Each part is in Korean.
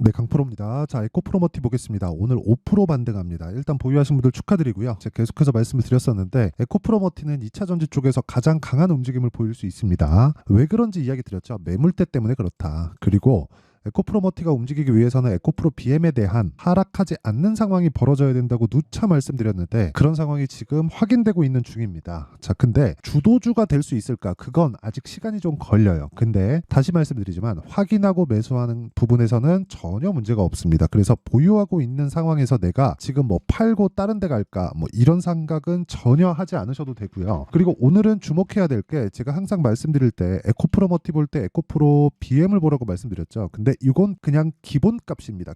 네, 강프로입니다. 자, 에코프로머티 보겠습니다. 오늘 5% 반등합니다. 일단 보유하신 분들 축하드리고요. 제가 계속해서 말씀을 드렸었는데 에코프로머티는 2차 전지 쪽에서 가장 강한 움직임을 보일 수 있습니다. 왜 그런지 이야기 드렸죠. 매물대 때문에 그렇다. 그리고 에코프로머티가 움직이기 위해서는 에코프로 BM에 대한 하락하지 않는 상황이 벌어져야 된다고 누차 말씀드렸는데 그런 상황이 지금 확인되고 있는 중입니다. 자, 근데 주도주가 될 수 있을까? 그건 아직 시간이 좀 걸려요. 근데 다시 말씀드리지만 확인하고 매수하는 부분에서는 전혀 문제가 없습니다. 그래서 보유하고 있는 상황에서 내가 지금 뭐 팔고 다른 데 갈까? 뭐 이런 생각은 전혀 하지 않으셔도 되고요. 그리고 오늘은 주목해야 될 게 제가 항상 말씀드릴 때 에코프로머티 볼 때 에코프로 BM을 보라고 말씀드렸죠. 근데 이건 그냥 기본값입니다.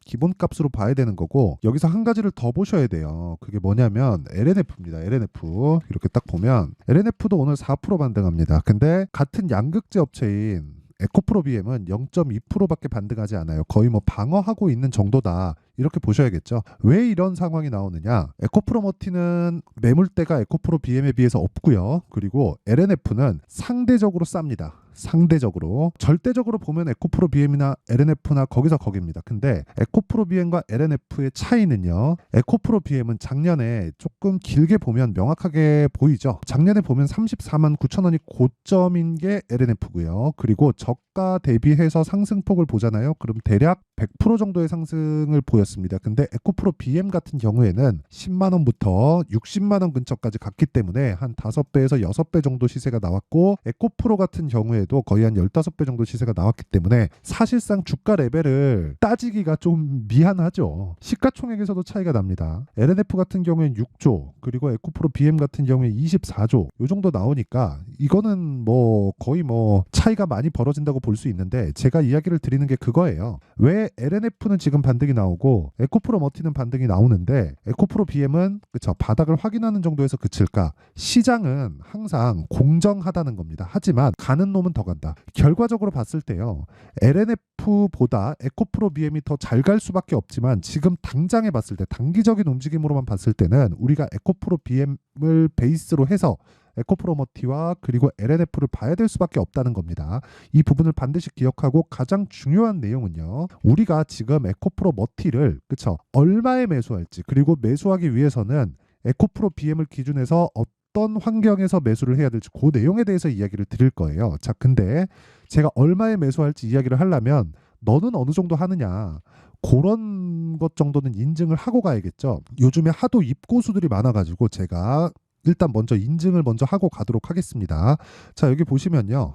기본값으로 봐야 되는 거고 여기서 한 가지를 더 보셔야 돼요. 그게 뭐냐면 LNF입니다. LNF 이렇게 딱 보면 LNF도 오늘 4% 반등합니다. 근데 같은 양극재 업체인 에코프로 BM은 0.2%밖에 반등하지 않아요. 거의 뭐 방어하고 있는 정도다. 이렇게 보셔야겠죠. 왜 이런 상황이 나오느냐? 에코프로머티는 매물대가 에코프로 BM에 비해서 없고요. 그리고 LNF는 상대적으로 쌉니다. 상대적으로 절대적으로 보면 에코프로 BM이나 LNF나 거기서 거기입니다. 근데 에코프로 BM과 LNF의 차이는요. 에코프로 BM은 작년에 조금 길게 보면 명확하게 보이죠. 작년에 보면 34만 9천 원이 고점인 게 LNF고요. 그리고 저가 대비해서 상승폭을 보잖아요. 그럼 대략 100% 정도의 상승을 보였습니다. 근데 에코프로 BM 같은 경우에는 10만 원부터 60만 원 근처까지 갔기 때문에 한 5배에서 6배 정도 시세가 나왔고 에코프로 같은 경우에도 거의 한 15배 정도 시세가 나왔기 때문에 사실상 주가 레벨을 따지기가 좀 미안하죠. 시가총액에서도 차이가 납니다. LNF 같은 경우에는 6조 그리고 에코프로 BM 같은 경우에 24조 이 정도 나오니까 이거는 뭐 거의 뭐 차이가 많이 벌어진다고 볼 수 있는데 제가 이야기를 드리는 게 그거예요. 왜 LNF는 지금 반등이 나오고 에코프로머티는 반등이 나오는데 에코프로 BM은 그쵸 바닥을 확인하는 정도에서 그칠까? 시장은 항상 공정하다는 겁니다. 하지만 가는 놈은 더 간다. 결과적으로 봤을 때요. LNF보다 에코프로 BM이 더 잘 갈 수밖에 없지만 지금 당장에 봤을 때 단기적인 움직임으로만 봤을 때는 우리가 에코프로 BM을 베이스로 해서 에코프로머티와 그리고 LNF를 봐야 될 수밖에 없다는 겁니다. 이 부분을 반드시 기억하고 가장 중요한 내용은요. 우리가 지금 에코프로머티를 그쵸 얼마에 매수할지 그리고 매수하기 위해서는 에코프로 BM을 기준해서 어떤 환경에서 매수를 해야 될지 그 내용에 대해서 이야기를 드릴 거예요. 자, 근데 제가 얼마에 매수할지 이야기를 하려면 너는 어느 정도 하느냐 그런 것 정도는 인증을 하고 가야겠죠. 요즘에 하도 입고수들이 많아가지고 제가 일단 먼저 인증을 먼저 하고 가도록 하겠습니다. 자, 여기 보시면요.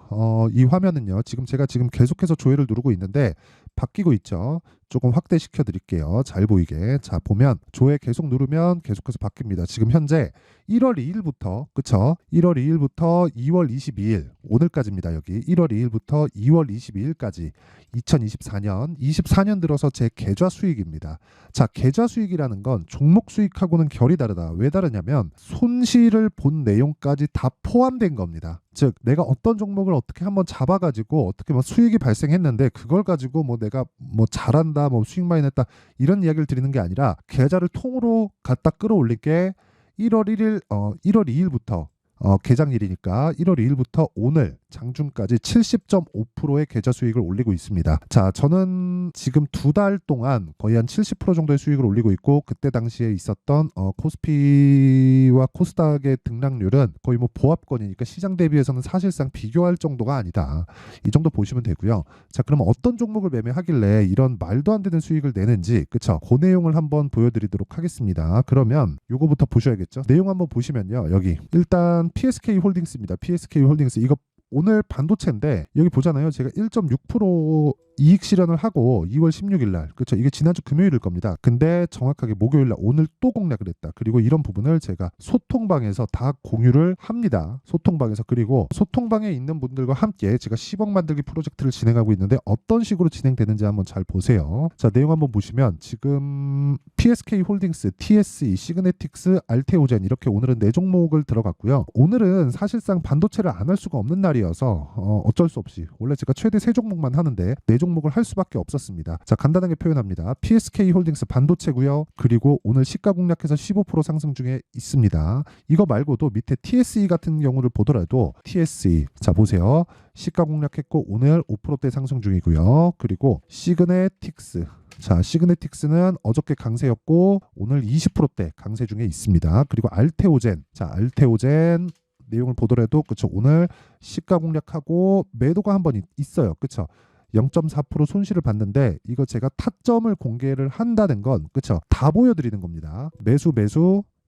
이 화면은요. 제가 계속해서 조회를 누르고 있는데 바뀌고 있죠. 조금 확대시켜 드릴게요. 잘 보이게. 자, 보면 조회 계속 누르면 계속해서 바뀝니다. 지금 현재 1월 2일부터 그쵸? 1월 2일부터 2월 22일 오늘까지입니다. 여기 1월 2일부터 2월 22일까지 2024년 들어서 제 계좌 수익입니다. 자, 계좌 수익이라는 건 종목 수익하고는 결이 다르다. 왜 다르냐면 손실을 본 내용까지 다 포함된 겁니다. 즉 내가 어떤 종목을 어떻게 한번 잡아가지고 어떻게 뭐 수익이 발생했는데 그걸 가지고 뭐 내가 뭐 잘한다 뭐 수익 많이 냈다 이런 이야기를 드리는 게 아니라 계좌를 통으로 갖다 끌어올릴 게 1월 2일부터 개장일이니까 1월 2일부터 오늘 장중까지 70.5%의 계좌 수익을 올리고 있습니다. 자, 저는 지금 2달 동안 거의 한 70% 정도의 수익을 올리고 있고 그때 당시에 있었던 코스피와 코스닥의 등락률은 거의 뭐 보합권이니까 시장 대비해서는 사실상 비교할 정도가 아니다. 이 정도 보시면 되고요. 자, 그럼 어떤 종목을 매매하길래 이런 말도 안 되는 수익을 내는지 그쵸? 그 내용을 한번 보여드리도록 하겠습니다. 그러면 요거부터 보셔야겠죠. 내용 한번 보시면요. 여기 일단 PSK 홀딩스입니다. PSK 홀딩스 이거 오늘 반도체인데 여기 보잖아요. 제가 1.6% 이익 실현을 하고 2월 16일 날 그렇죠. 이게 지난주 금요일일 겁니다. 근데 정확하게 목요일 날 오늘 또 공략을 했다. 그리고 이런 부분을 제가 소통방에서 다 공유를 합니다. 소통방에서 그리고 소통방에 있는 분들과 함께 제가 10억 만들기 프로젝트를 진행하고 있는데 어떤 식으로 진행되는지 한번 잘 보세요. 자, 내용 한번 보시면 지금 PSK 홀딩스, TSE, 시그네틱스, 알테오젠 이렇게 오늘은 4종목을 들어갔고요. 오늘은 사실상 반도체를 안 할 수가 없는 날이 날이어서 어쩔 수 없이 원래 제가 최대 3종목만 하는데 4종목을 할 수밖에 없었습니다. 자, 간단하게 표현합니다. PSK 홀딩스 반도체고요. 그리고 오늘 시가 공략해서 15% 상승 중에 있습니다. 이거 말고도 밑에 TSE 같은 경우를 보더라도 TSE 자 보세요. 시가 공략했고 오늘 5%대 상승 중이고요. 그리고 시그네틱스 자, 시그네틱스는 어저께 강세였고 오늘 20%대 강세 중에 있습니다. 그리고 알테오젠 자, 알테오젠 내용을 보더라도 그쵸 오늘 시가 공략하고 매도가 한 번 있어요. 그쵸 0.4% 손실을 봤는데 이거 제가 타점을 공개를 한다는 건 그쵸 다 보여드리는 겁니다. 매수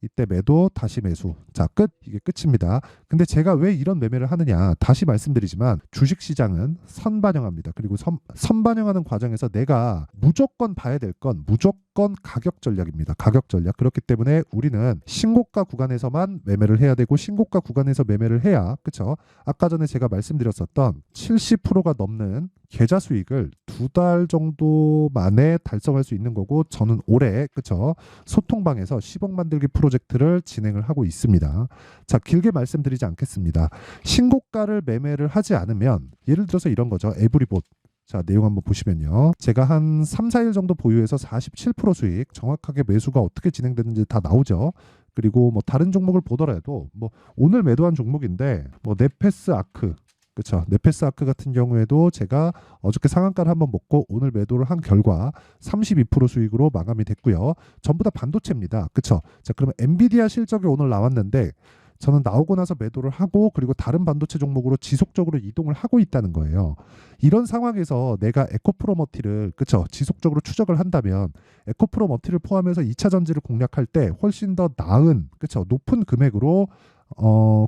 이때 매도 다시 매수 자 끝 이게 끝입니다. 근데 제가 왜 이런 매매를 하느냐 다시 말씀드리지만 주식시장은 선반영합니다. 그리고 선반영하는 과정에서 내가 무조건 봐야 될 건 무조건 가격 전략입니다. 가격 전략. 그렇기 때문에 우리는 신고가 구간에서만 매매를 해야 되고 신고가 구간에서 매매를 해야 그쵸 아까 전에 제가 말씀드렸었던 70%가 넘는 계좌 수익을 2달 정도 만에 달성할 수 있는 거고 저는 올해 그쵸 소통방에서 10억 만들기 프로젝트를 진행을 하고 있습니다. 자 길게 말씀드리지 않겠습니다. 신고가를 매매를 하지 않으면 예를 들어서 이런 거죠. 에브리봇 자 내용 한번 보시면요. 제가 한 3, 4일 정도 보유해서 47% 수익 정확하게 매수가 어떻게 진행됐는지 다 나오죠. 그리고 뭐 다른 종목을 보더라도 뭐 오늘 매도한 종목인데 뭐 네페스 아크 그렇죠. 네페스 아크 같은 경우에도 제가 어저께 상한가를 한번 먹고 오늘 매도를 한 결과 32% 수익으로 마감이 됐고요. 전부 다 반도체입니다. 그렇죠. 자, 그러면 엔비디아 실적이 오늘 나왔는데 저는 나오고 나서 매도를 하고 그리고 다른 반도체 종목으로 지속적으로 이동을 하고 있다는 거예요. 이런 상황에서 내가 에코프로머티를 그쵸 지속적으로 추적을 한다면 에코프로머티를 포함해서 2차 전지를 공략할 때 훨씬 더 나은 그쵸 높은 금액으로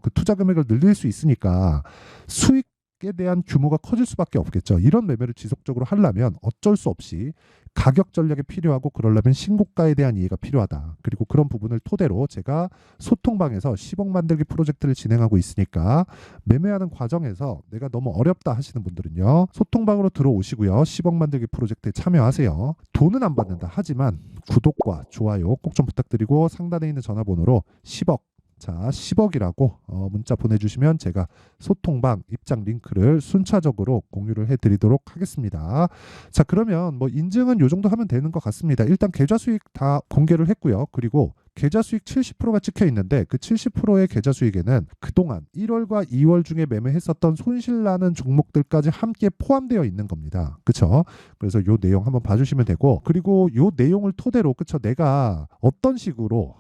그 투자 금액을 늘릴 수 있으니까 수익에 대한 규모가 커질 수밖에 없겠죠. 이런 매매를 지속적으로 하려면 어쩔 수 없이 가격 전략이 필요하고 그러려면 신고가에 대한 이해가 필요하다. 그리고 그런 부분을 토대로 제가 소통방에서 10억 만들기 프로젝트를 진행하고 있으니까 매매하는 과정에서 내가 너무 어렵다 하시는 분들은요. 소통방으로 들어오시고요. 10억 만들기 프로젝트에 참여하세요. 돈은 안 받는다. 하지만 구독과 좋아요 꼭 좀 부탁드리고 상단에 있는 전화번호로 10억 자 10억이라고 문자 보내주시면 제가 소통방 입장 링크를 순차적으로 공유를 해드리도록 하겠습니다. 자 그러면 뭐 인증은 요 정도 하면 되는 것 같습니다. 일단 계좌 수익 다 공개를 했고요. 그리고 계좌 수익 70%가 찍혀 있는데 그 70%의 계좌 수익에는 그동안 1월과 2월 중에 매매했었던 손실 나는 종목들까지 함께 포함되어 있는 겁니다. 그쵸? 그래서 요 내용 한번 봐주시면 되고 그리고 요 내용을 토대로 그쵸 내가 어떤 식으로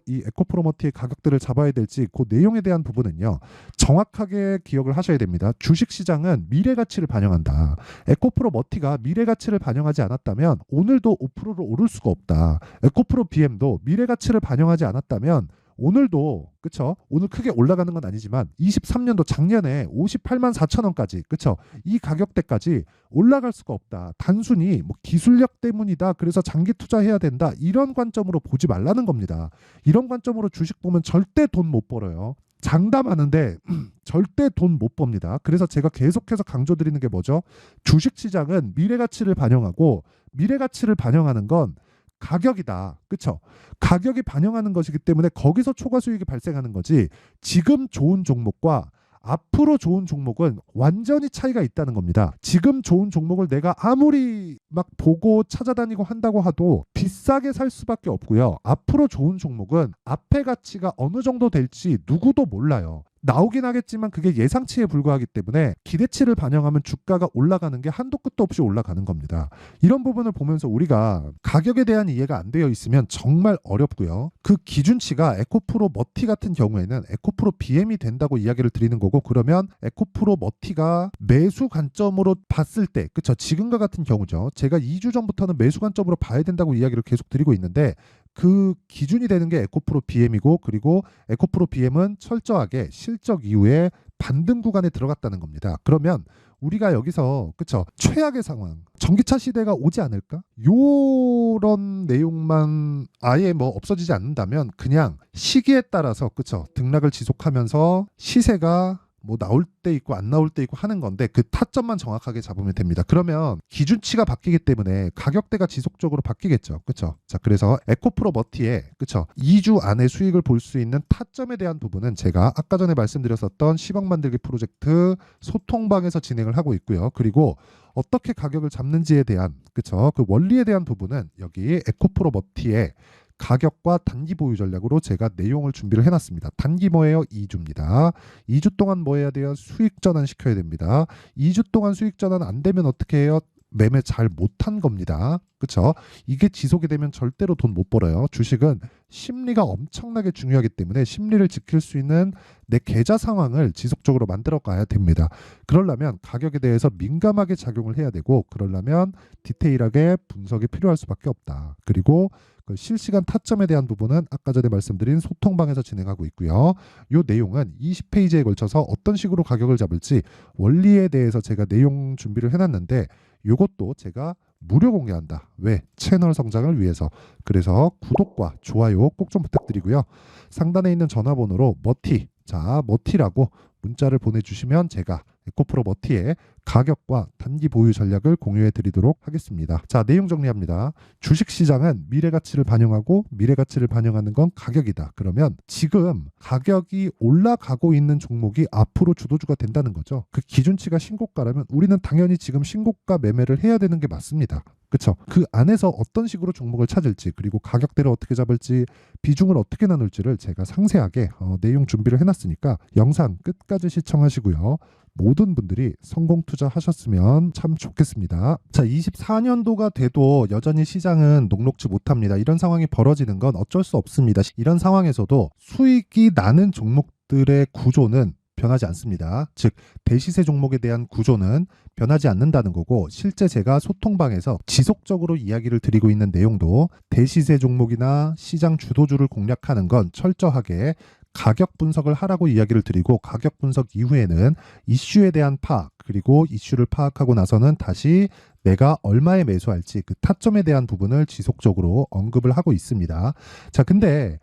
이 에코프로머티의 가격들을 잡아야 될지 그 내용에 대한 부분은요 정확하게 기억을 하셔야 됩니다. 주식시장은 미래 가치를 반영한다. 에코프로머티가 미래 가치를 반영하지 않았다면 오늘도 5%를 오를 수가 없다. 에코프로 BM도 미래 가치를 반영하지 않았다면 오늘도 그쵸 오늘 크게 올라가는 건 아니지만 23년도 작년에 58만 4천 원까지 그쵸 이 가격대까지 올라갈 수가 없다. 단순히 뭐 기술력 때문이다. 그래서 장기 투자해야 된다. 이런 관점으로 보지 말라는 겁니다. 이런 관점으로 주식 보면 절대 돈 못 벌어요. 장담하는데 절대 돈 못 법니다. 그래서 제가 계속해서 강조드리는 게 뭐죠? 주식시장은 미래 가치를 반영하고 미래 가치를 반영하는 건 가격이다. 그쵸? 가격이 반영하는 것이기 때문에 거기서 초과 수익이 발생하는 거지 지금 좋은 종목과 앞으로 좋은 종목은 완전히 차이가 있다는 겁니다. 지금 좋은 종목을 내가 아무리 막 보고 찾아다니고 한다고 하도 비싸게 살 수밖에 없고요. 앞으로 좋은 종목은 앞에 가치가 어느 정도 될지 누구도 몰라요. 나오긴 하겠지만 그게 예상치에 불과하기 때문에 기대치를 반영하면 주가가 올라가는 게 한도 끝도 없이 올라가는 겁니다. 이런 부분을 보면서 우리가 가격에 대한 이해가 안 되어 있으면 정말 어렵고요. 그 기준치가 에코프로 머티 같은 경우에는 에코프로 BM이 된다고 이야기를 드리는 거고 그러면 에코프로 머티가 매수 관점으로 봤을 때 그쵸 지금과 같은 경우죠. 제가 2주 전부터는 매수 관점으로 봐야 된다고 이야기를 계속 드리고 있는데 그 기준이 되는 게 에코프로 BM이고 그리고 에코프로 BM은 철저하게 실적 이후에 반등 구간에 들어갔다는 겁니다. 그러면 우리가 여기서 그쵸 최악의 상황 전기차 시대가 오지 않을까? 요런 내용만 아예 뭐 없어지지 않는다면 그냥 시기에 따라서 그쵸 등락을 지속하면서 시세가 뭐 나올 때 있고 안 나올 때 있고 하는 건데 그 타점만 정확하게 잡으면 됩니다. 그러면 기준치가 바뀌기 때문에 가격대가 지속적으로 바뀌겠죠. 그렇죠? 자, 그래서 에코프로 머티에 그렇죠? 2주 안에 수익을 볼 수 있는 타점에 대한 부분은 제가 아까 전에 말씀드렸었던 10억 만들기 프로젝트 소통방에서 진행을 하고 있고요. 그리고 어떻게 가격을 잡는지에 대한 그렇죠? 그 원리에 대한 부분은 여기 에코프로 머티에 가격과 단기 보유 전략으로 제가 내용을 준비를 해놨습니다. 단기 뭐예요? 2주입니다. 2주 동안 뭐 해야 돼요? 수익 전환 시켜야 됩니다. 2주 동안 수익 전환 안 되면 어떻게 해요? 매매 잘 못한 겁니다. 그렇죠? 이게 지속이 되면 절대로 돈 못 벌어요. 주식은 심리가 엄청나게 중요하기 때문에 심리를 지킬 수 있는 내 계좌 상황을 지속적으로 만들어 가야 됩니다. 그러려면 가격에 대해서 민감하게 작용을 해야 되고 그러려면 디테일하게 분석이 필요할 수밖에 없다. 그리고 그 실시간 타점에 대한 부분은 아까 전에 말씀드린 소통방에서 진행하고 있고요. 이 내용은 20페이지에 걸쳐서 어떤 식으로 가격을 잡을지 원리에 대해서 제가 내용 준비를 해놨는데 이것도 제가 무료 공개한다. 왜? 채널 성장을 위해서. 그래서 구독과 좋아요 꼭 좀 부탁드리고요. 상단에 있는 전화번호로 머티, 자 머티라고 문자를 보내주시면 제가 에코프로 머티의 가격과 단기 보유 전략을 공유해 드리도록 하겠습니다. 자, 내용 정리합니다. 주식시장은 미래가치를 반영하고 미래가치를 반영하는 건 가격이다. 그러면 지금 가격이 올라가고 있는 종목이 앞으로 주도주가 된다는 거죠. 그 기준치가 신고가라면 우리는 당연히 지금 신고가 매매를 해야 되는 게 맞습니다. 그렇죠? 그 안에서 어떤 식으로 종목을 찾을지 그리고 가격대를 어떻게 잡을지 비중을 어떻게 나눌지를 제가 상세하게 내용 준비를 해놨으니까 영상 끝까지 시청하시고요. 모든 분들이 성공 투자하셨으면 참 좋겠습니다. 자, 24년도가 돼도 여전히 시장은 녹록지 못합니다. 이런 상황이 벌어지는 건 어쩔 수 없습니다. 이런 상황에서도 수익이 나는 종목들의 구조는 변하지 않습니다. 즉 대시세 종목에 대한 구조는 변하지 않는다는 거고 실제 제가 소통방에서 지속적으로 이야기를 드리고 있는 내용도 대시세 종목이나 시장 주도주를 공략하는 건 철저하게 가격 분석을 하라고 이야기를 드리고 가격 분석 이후에는 이슈에 대한 파악 그리고 이슈를 파악하고 나서는 다시 내가 얼마에 매수할지 그 타점에 대한 부분을 지속적으로 언급을 하고 있습니다. 자, 근데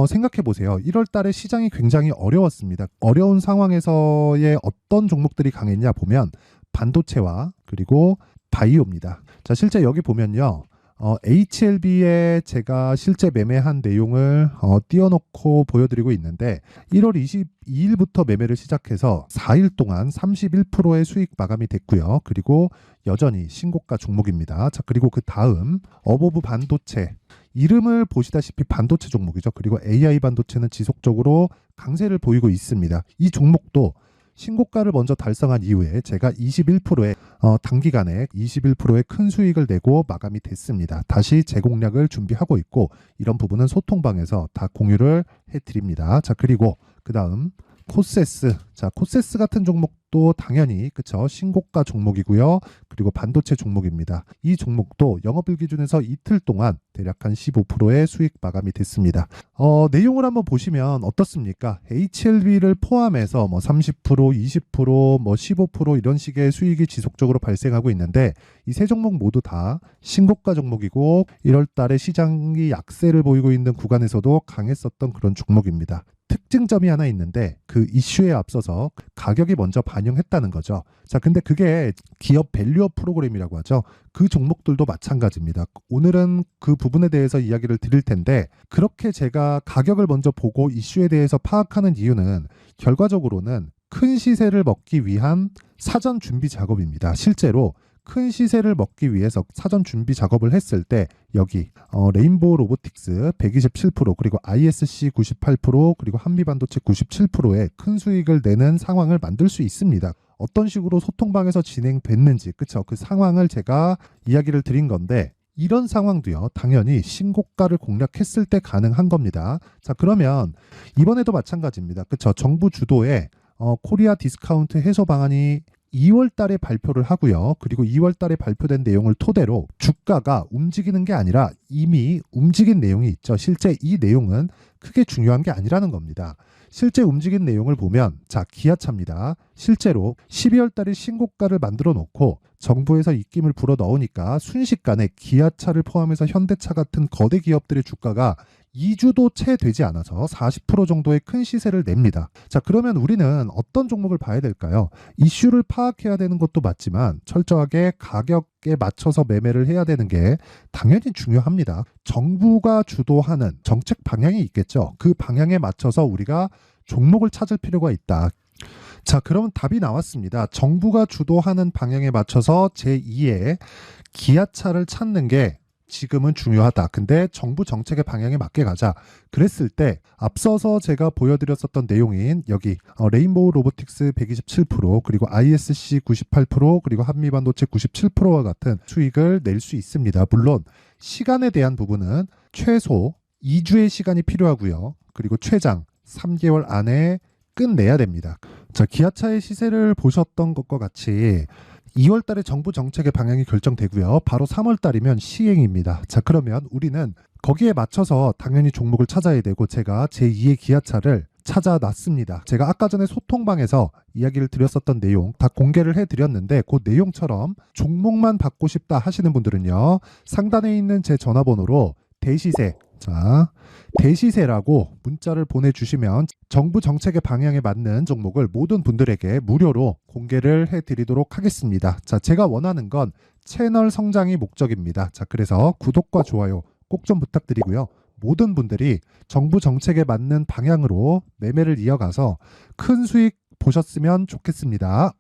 생각해 보세요. 1월 달에 시장이 굉장히 어려웠습니다. 어려운 상황에서의 어떤 종목들이 강했냐 보면 반도체와 그리고 바이오입니다. 자, 실제 여기 보면요. HLB에 제가 실제 매매한 내용을 띄워놓고 보여드리고 있는데 1월 22일부터 매매를 시작해서 4일 동안 31%의 수익 마감이 됐고요. 그리고 여전히 신고가 종목입니다. 자, 그리고 그 다음 어보브 반도체 이름을 보시다시피 반도체 종목이죠. 그리고 AI 반도체는 지속적으로 강세를 보이고 있습니다. 이 종목도 신고가를 먼저 달성한 이후에 제가 21%의 단기간에 21%의 큰 수익을 내고 마감이 됐습니다. 다시 재공략을 준비하고 있고 이런 부분은 소통방에서 다 공유를 해드립니다. 자, 그리고 그 다음 코세스. 자, 코세스 같은 종목도 당연히 그쵸 신고가 종목이고요. 그리고 반도체 종목입니다. 이 종목도 영업일 기준에서 이틀 동안 대략 한 15%의 수익 마감이 됐습니다. 내용을 한번 보시면 어떻습니까? HLB를 포함해서 뭐 30%, 20%, 뭐 15% 이런 식의 수익이 지속적으로 발생하고 있는데 이 세 종목 모두 다 신고가 종목이고 1월 달에 시장이 약세를 보이고 있는 구간에서도 강했었던 그런 종목입니다. 특징점이 하나 있는데 그 이슈에 앞서서 가격이 먼저 반영했다는 거죠. 자, 근데 그게 기업 밸류업 프로그램이라고 하죠. 그 종목들도 마찬가지입니다. 오늘은 그 부분에 대해서 이야기를 드릴 텐데 그렇게 제가 가격을 먼저 보고 이슈에 대해서 파악하는 이유는 결과적으로는 큰 시세를 먹기 위한 사전 준비 작업입니다. 실제로 큰 시세를 먹기 위해서 사전 준비 작업을 했을 때 여기 레인보우 로보틱스 127% 그리고 ISC 98% 그리고 한미반도체 97%의 큰 수익을 내는 상황을 만들 수 있습니다. 어떤 식으로 소통방에서 진행됐는지 그쵸? 그 상황을 제가 이야기를 드린 건데 이런 상황도요 당연히 신고가를 공략했을 때 가능한 겁니다. 자, 그러면 이번에도 마찬가지입니다. 그쵸? 정부 주도의 코리아 디스카운트 해소 방안이 2월 달에 발표를 하고요. 그리고 2월 달에 발표된 내용을 토대로 주가가 움직이는 게 아니라 이미 움직인 내용이 있죠. 실제 이 내용은 크게 중요한 게 아니라는 겁니다. 실제 움직인 내용을 보면 자, 기아차입니다. 실제로 12월 달에 신고가를 만들어 놓고 정부에서 입김을 불어 넣으니까 순식간에 기아차를 포함해서 현대차 같은 거대 기업들의 주가가 2주도 채 되지 않아서 40% 정도의 큰 시세를 냅니다. 자, 그러면 우리는 어떤 종목을 봐야 될까요? 이슈를 파악해야 되는 것도 맞지만 철저하게 가격에 맞춰서 매매를 해야 되는 게 당연히 중요합니다. 정부가 주도하는 정책 방향이 있겠죠. 그 방향에 맞춰서 우리가 종목을 찾을 필요가 있다. 자, 그럼 답이 나왔습니다. 정부가 주도하는 방향에 맞춰서 제2의 기아차를 찾는 게 지금은 중요하다. 근데 정부 정책의 방향에 맞게 가자. 그랬을 때 앞서서 제가 보여드렸었던 내용인 여기 레인보우 로보틱스 127% 그리고 ISC 98% 그리고 한미반도체 97%와 같은 수익을 낼 수 있습니다. 물론 시간에 대한 부분은 최소 2주의 시간이 필요하고요. 그리고 최장 3개월 안에 끝내야 됩니다. 자, 기아차의 시세를 보셨던 것과 같이 2월 달에 정부 정책의 방향이 결정되고요. 바로 3월 달이면 시행입니다. 자, 그러면 우리는 거기에 맞춰서 당연히 종목을 찾아야 되고 제가 제2의 기아차를 찾아놨습니다. 제가 아까 전에 소통방에서 이야기를 드렸었던 내용 다 공개를 해드렸는데 그 내용처럼 종목만 받고 싶다 하시는 분들은요. 상단에 있는 제 전화번호로 대시세, 자, 대시세라고 문자를 보내주시면 정부 정책의 방향에 맞는 종목을 모든 분들에게 무료로 공개를 해드리도록 하겠습니다. 자, 제가 원하는 건 채널 성장이 목적입니다. 자, 그래서 구독과 좋아요 꼭 좀 부탁드리고요. 모든 분들이 정부 정책에 맞는 방향으로 매매를 이어가서 큰 수익 보셨으면 좋겠습니다.